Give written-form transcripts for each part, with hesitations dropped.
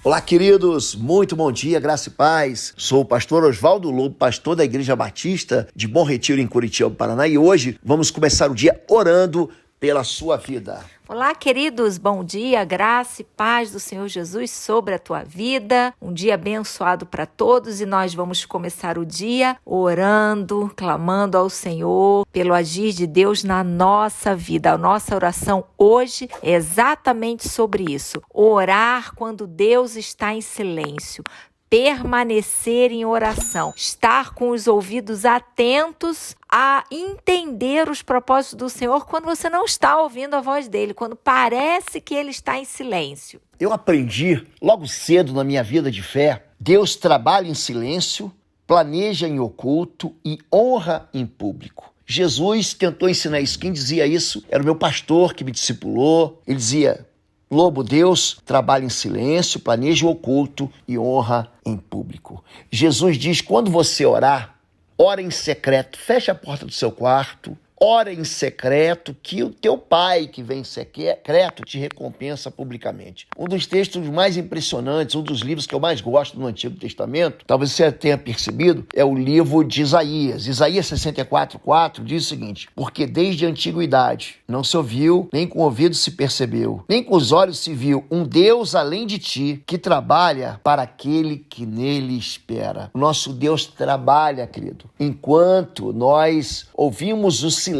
Olá, queridos, muito bom dia, graça e paz. Sou o pastor Oswaldo Lobo, pastor da Igreja Batista de Bom Retiro, em Curitiba, Paraná, e hoje vamos começar o dia orando pela sua vida. Olá, queridos, bom dia, graça e paz do Senhor Jesus sobre a tua vida. Um dia abençoado para todos e nós vamos começar o dia orando, clamando ao Senhor pelo agir de Deus na nossa vida. A nossa oração hoje é exatamente sobre isso. Orar quando Deus está em silêncio. Permanecer em oração, estar com os ouvidos atentos a entender os propósitos do Senhor quando você não está ouvindo a voz dele, quando parece que ele está em silêncio. Eu aprendi logo cedo na minha vida de fé, Deus trabalha em silêncio, planeja em oculto e honra em público. Jesus tentou ensinar isso. Quem dizia isso era o meu pastor que me discipulou. Ele dizia: Lobo, Deus trabalha em silêncio, planeja o oculto e honra em público. Jesus diz: quando você orar, ora em secreto, feche a porta do seu quarto, ora em secreto, que o teu pai que vem em secreto te recompensa publicamente. Um dos textos mais impressionantes, um dos livros que eu mais gosto no Antigo Testamento, talvez você tenha percebido, é o livro de Isaías. Isaías 64:4 diz o seguinte: porque desde a antiguidade não se ouviu, nem com o ouvido se percebeu, nem com os olhos se viu um Deus além de ti, que trabalha para aquele que nele espera. O nosso Deus trabalha, querido. Enquanto nós ouvimos o silêncio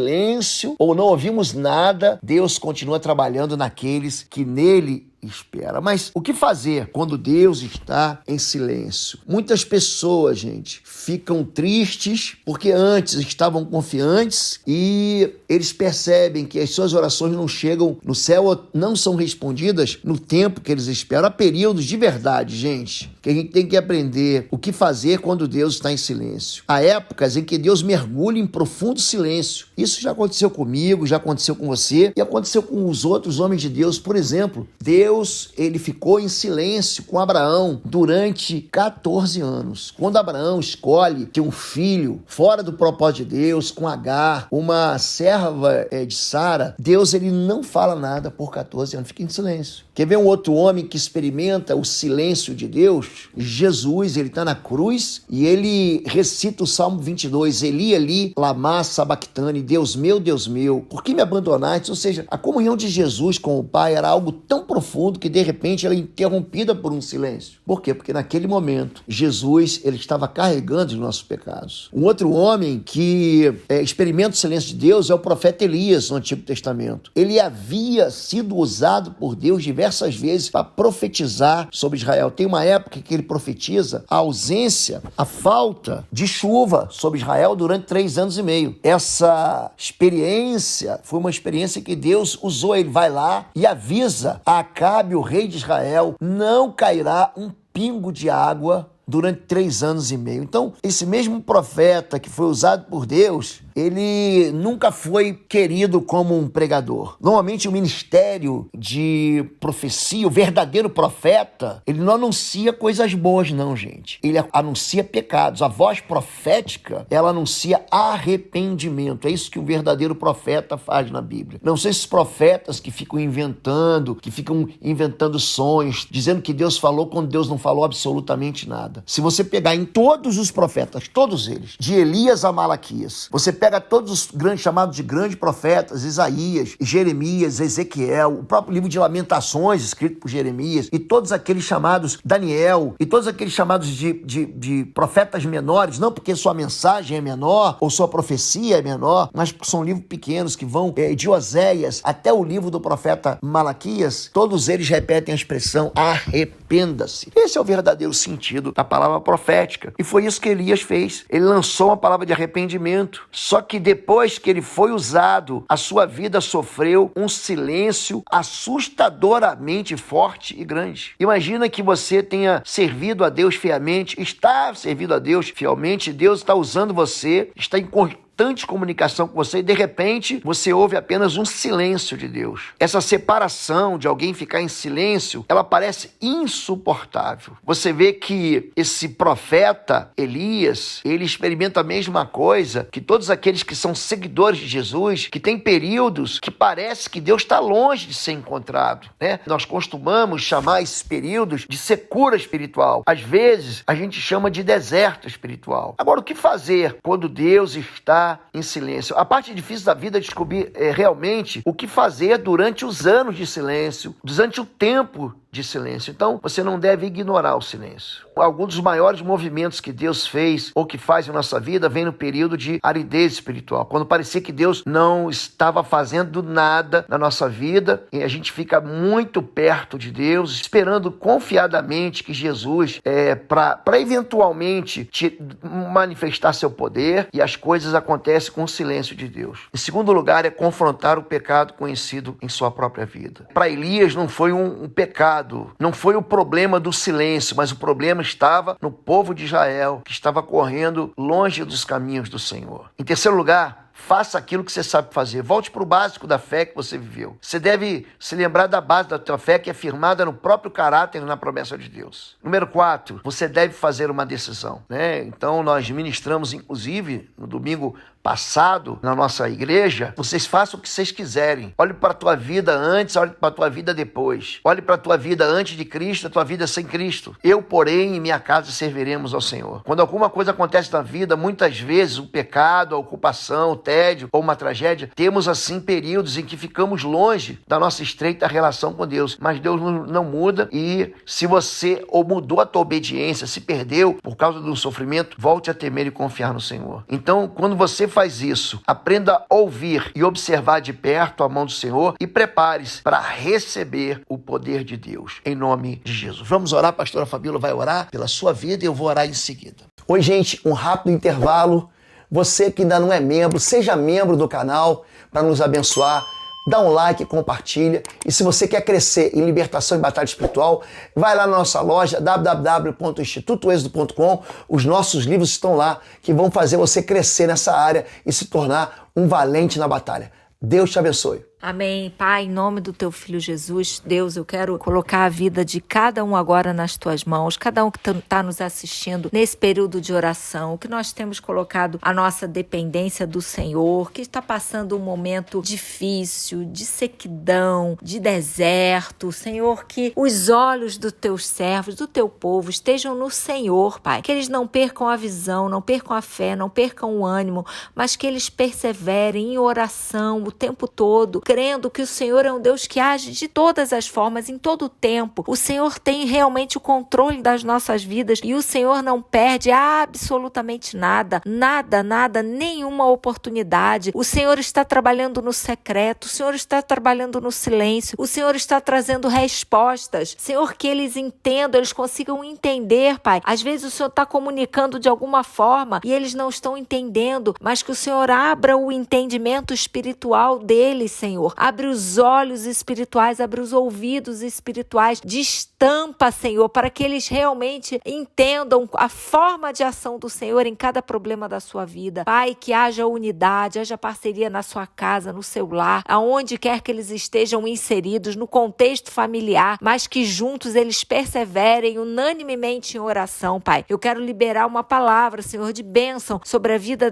ou não ouvimos nada, Deus continua trabalhando naqueles que nele espera. Mas o que fazer quando Deus está em silêncio? Muitas pessoas, gente, ficam tristes porque antes estavam confiantes e eles percebem que as suas orações não chegam no céu ou não são respondidas no tempo que eles esperam. Há períodos de verdade, gente, que a gente tem que aprender o que fazer quando Deus está em silêncio. Há épocas em que Deus mergulha em profundo silêncio. Isso já aconteceu comigo, já aconteceu com você e aconteceu com os outros homens de Deus. Por exemplo, Deus, ele ficou em silêncio com Abraão durante 14 anos. Quando Abraão escolhe ter um filho fora do propósito de Deus, com Agar, uma serva de Sara, Deus, ele não fala nada por 14 anos, fica em silêncio. Quer ver um outro homem que experimenta o silêncio de Deus? Jesus, ele está na cruz e ele recita o Salmo 22, Eli, Eli, lama sabactani, Deus meu, por que me abandonaste? Ou seja, a comunhão de Jesus com o Pai era algo tão profundo que de repente ela é interrompida por um silêncio. Por quê? Porque naquele momento Jesus, ele estava carregando os nossos pecados. Um outro homem que experimenta o silêncio de Deus é o profeta Elias no Antigo Testamento. Ele havia sido usado por Deus diversas vezes para profetizar sobre Israel. Tem uma época que ele profetiza a ausência, a falta de chuva sobre Israel durante 3 anos e meio. Essa experiência foi uma experiência que Deus usou. Ele vai lá e avisa a Acabe, o rei de Israel: não cairá um pingo de água durante 3 anos e meio. Então, esse mesmo profeta que foi usado por Deus, ele nunca foi querido como um pregador. Normalmente o ministério de profecia, o verdadeiro profeta, ele não anuncia coisas boas não, gente. Ele anuncia pecados. A voz profética, ela anuncia arrependimento. É isso que o verdadeiro profeta faz na Bíblia. Não são esses profetas que ficam inventando sonhos, dizendo que Deus falou quando Deus não falou absolutamente nada. Se você pegar em todos os profetas, todos eles, de Elias a Malaquias, você pega todos os grandes, chamados de grandes profetas, Isaías, Jeremias, Ezequiel, o próprio livro de Lamentações, escrito por Jeremias, e todos aqueles chamados Daniel, e todos aqueles chamados de profetas menores, não porque sua mensagem é menor, ou sua profecia é menor, mas porque são livros pequenos que vão de Oséias até o livro do profeta Malaquias, todos eles repetem a expressão arrependa-se. Esse é o verdadeiro sentido da palavra profética. E foi isso que Elias fez. Ele lançou uma palavra de arrependimento. Só que depois que ele foi usado, a sua vida sofreu um silêncio assustadoramente forte e grande. Imagina que você tenha servido a Deus fielmente, está servindo a Deus fielmente, Deus está usando você, está constante comunicação com você e de repente você ouve apenas um silêncio de Deus. Essa separação de alguém ficar em silêncio, ela parece insuportável. Você vê que esse profeta Elias, ele experimenta a mesma coisa que todos aqueles que são seguidores de Jesus, que tem períodos que parece que Deus está longe de ser encontrado, né? Nós costumamos chamar esses períodos de secura espiritual. Às vezes, a gente chama de deserto espiritual. Agora, o que fazer quando Deus está em silêncio? A parte difícil da vida é descobrir realmente o que fazer durante os anos de silêncio, durante o tempo de silêncio. Então, você não deve ignorar o silêncio. Alguns dos maiores movimentos que Deus fez ou que faz em nossa vida vem no período de aridez espiritual, quando parecia que Deus não estava fazendo nada na nossa vida e a gente fica muito perto de Deus, esperando confiadamente que Jesus para eventualmente te manifestar seu poder, e as coisas acontecem com o silêncio de Deus. Em segundo lugar, é confrontar o pecado conhecido em sua própria vida. Para Elias não foi um pecado, não foi o problema do silêncio, mas o problema estava no povo de Israel, que estava correndo longe dos caminhos do Senhor. Em terceiro lugar, faça aquilo que você sabe fazer. Volte para o básico da fé que você viveu. Você deve se lembrar da base da tua fé, que é firmada no próprio caráter e na promessa de Deus. Número 4, você deve fazer uma decisão, né? Então, nós ministramos, inclusive, no domingo passado, na nossa igreja, vocês façam o que vocês quiserem. Olhe para a tua vida antes, olhe para a tua vida depois. Olhe para a tua vida antes de Cristo, a tua vida sem Cristo. Eu, porém, em minha casa serviremos ao Senhor. Quando alguma coisa acontece na vida, muitas vezes o pecado, a ocupação, o tédio ou uma tragédia, temos assim períodos em que ficamos longe da nossa estreita relação com Deus. Mas Deus não muda, e se você ou mudou a tua obediência, se perdeu por causa do sofrimento, volte a temer e confiar no Senhor. Então, quando você faz isso, aprenda a ouvir e observar de perto a mão do Senhor e prepare-se para receber o poder de Deus, em nome de Jesus. Vamos orar, a pastora Fabíola vai orar pela sua vida e eu vou orar em seguida. Oi, gente, um rápido intervalo. Você que ainda não é membro, seja membro do canal para nos abençoar. Dá um like, compartilha. E se você quer crescer em libertação e batalha espiritual, vai lá na nossa loja www.institutoexodo.com. Os nossos livros estão lá, que vão fazer você crescer nessa área e se tornar um valente na batalha. Deus te abençoe. Amém. Pai, em nome do teu Filho Jesus, Deus, eu quero colocar a vida de cada um agora nas tuas mãos, cada um que está nos assistindo nesse período de oração, que nós temos colocado a nossa dependência do Senhor, que está passando um momento difícil, de sequidão, de deserto. Senhor, que os olhos dos teus servos, do teu povo, estejam no Senhor, Pai. Que eles não percam a visão, não percam a fé, não percam o ânimo, mas que eles perseverem em oração o tempo todo, crendo que o Senhor é um Deus que age de todas as formas, em todo o tempo. O Senhor tem realmente o controle das nossas vidas e o Senhor não perde absolutamente nada, nenhuma oportunidade. O Senhor está trabalhando no secreto, o Senhor está trabalhando no silêncio, o Senhor está trazendo respostas. Senhor, que eles entendam, eles consigam entender, Pai. Às vezes o Senhor está comunicando de alguma forma e eles não estão entendendo, mas que o Senhor abra o entendimento espiritual deles, Senhor. Abre os olhos espirituais, abre os ouvidos espirituais, destampa, Senhor, para que eles realmente entendam a forma de ação do Senhor em cada problema da sua vida. Pai, que haja unidade, haja parceria na sua casa, no seu lar, aonde quer que eles estejam inseridos, no contexto familiar, mas que juntos eles perseverem unanimemente em oração, Pai. Eu quero liberar uma palavra, Senhor, de bênção sobre a vida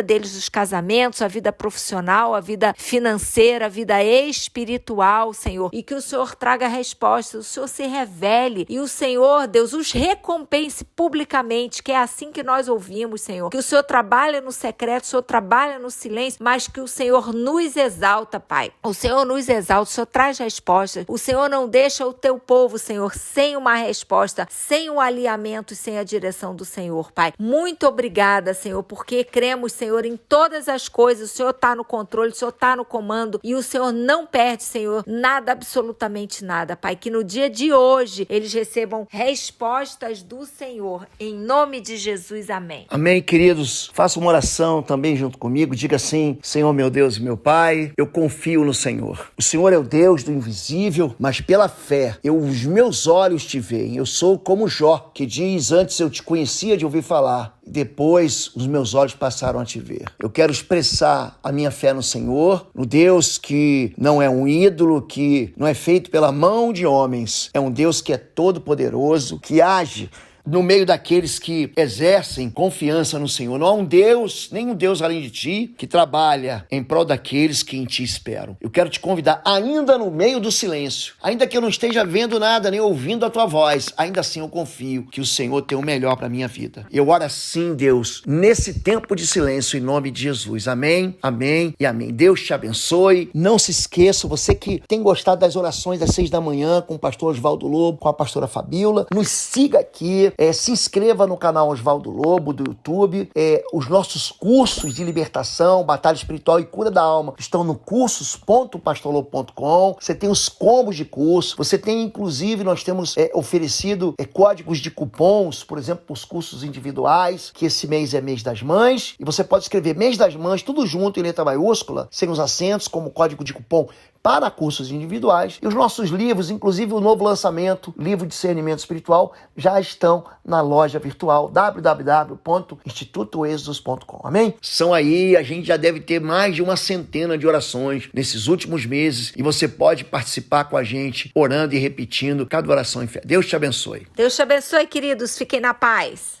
deles, os casamentos, a vida profissional, a vida financeira, a vida espiritual, Senhor, e que o Senhor traga respostas, o Senhor se revele e o Senhor, Deus, os recompense publicamente, que é assim que nós ouvimos, Senhor, que o Senhor trabalha no secreto, o Senhor trabalha no silêncio, mas que o Senhor nos exalta, Pai. O Senhor nos exalta, o Senhor traz respostas, o Senhor não deixa o teu povo, Senhor, sem uma resposta, sem um alinhamento e sem a direção do Senhor, Pai. Muito obrigada, Senhor, porque cremos, Senhor, em todas as coisas, o Senhor está no controle, o Senhor está no comando e o Senhor não perde, Senhor, nada, absolutamente nada, Pai. Que no dia de hoje eles recebam respostas do Senhor. Em nome de Jesus, amém. Amém, queridos. Faça uma oração também junto comigo. Diga assim: Senhor, meu Deus e meu Pai, eu confio no Senhor. O Senhor é o Deus do invisível, mas pela fé, os meus olhos te veem. Eu sou como Jó, que diz: antes eu te conhecia de ouvir falar, depois os meus olhos passaram a te ver. Eu quero expressar a minha fé no Senhor, no Deus que não é um ídolo, que não é feito pela mão de homens. É um Deus que é todo poderoso, que age no meio daqueles que exercem confiança no Senhor. Não há um Deus, nenhum Deus além de ti, que trabalha em prol daqueles que em ti esperam. Eu quero te convidar, ainda no meio do silêncio, ainda que eu não esteja vendo nada, nem ouvindo a tua voz, ainda assim eu confio que o Senhor tem o melhor para a minha vida. Eu oro assim, Deus, nesse tempo de silêncio, em nome de Jesus. Amém, amém e amém. Deus te abençoe. Não se esqueça, você que tem gostado das orações às 6 da manhã com o pastor Oswaldo Lobo, com a pastora Fabíola, nos siga aqui. Se inscreva no canal Oswaldo Lobo do YouTube. Os nossos cursos de libertação, batalha espiritual e cura da alma estão no cursos.pastorlobo.com. Você tem os combos de curso. Você tem, inclusive, nós temos oferecido códigos de cupons, por exemplo, para os cursos individuais, que esse mês é mês das mães. E você pode escrever mês das mães, tudo junto em letra maiúscula, sem os acentos, como código de cupom para cursos individuais. E os nossos livros, inclusive o novo lançamento, livro de discernimento espiritual, já estão na loja virtual www.institutoexodus.com. Amém? São aí, a gente já deve ter mais de 100 de orações nesses últimos meses e você pode participar com a gente, orando e repetindo cada oração em fé. Deus te abençoe. Deus te abençoe, queridos. Fiquem na paz.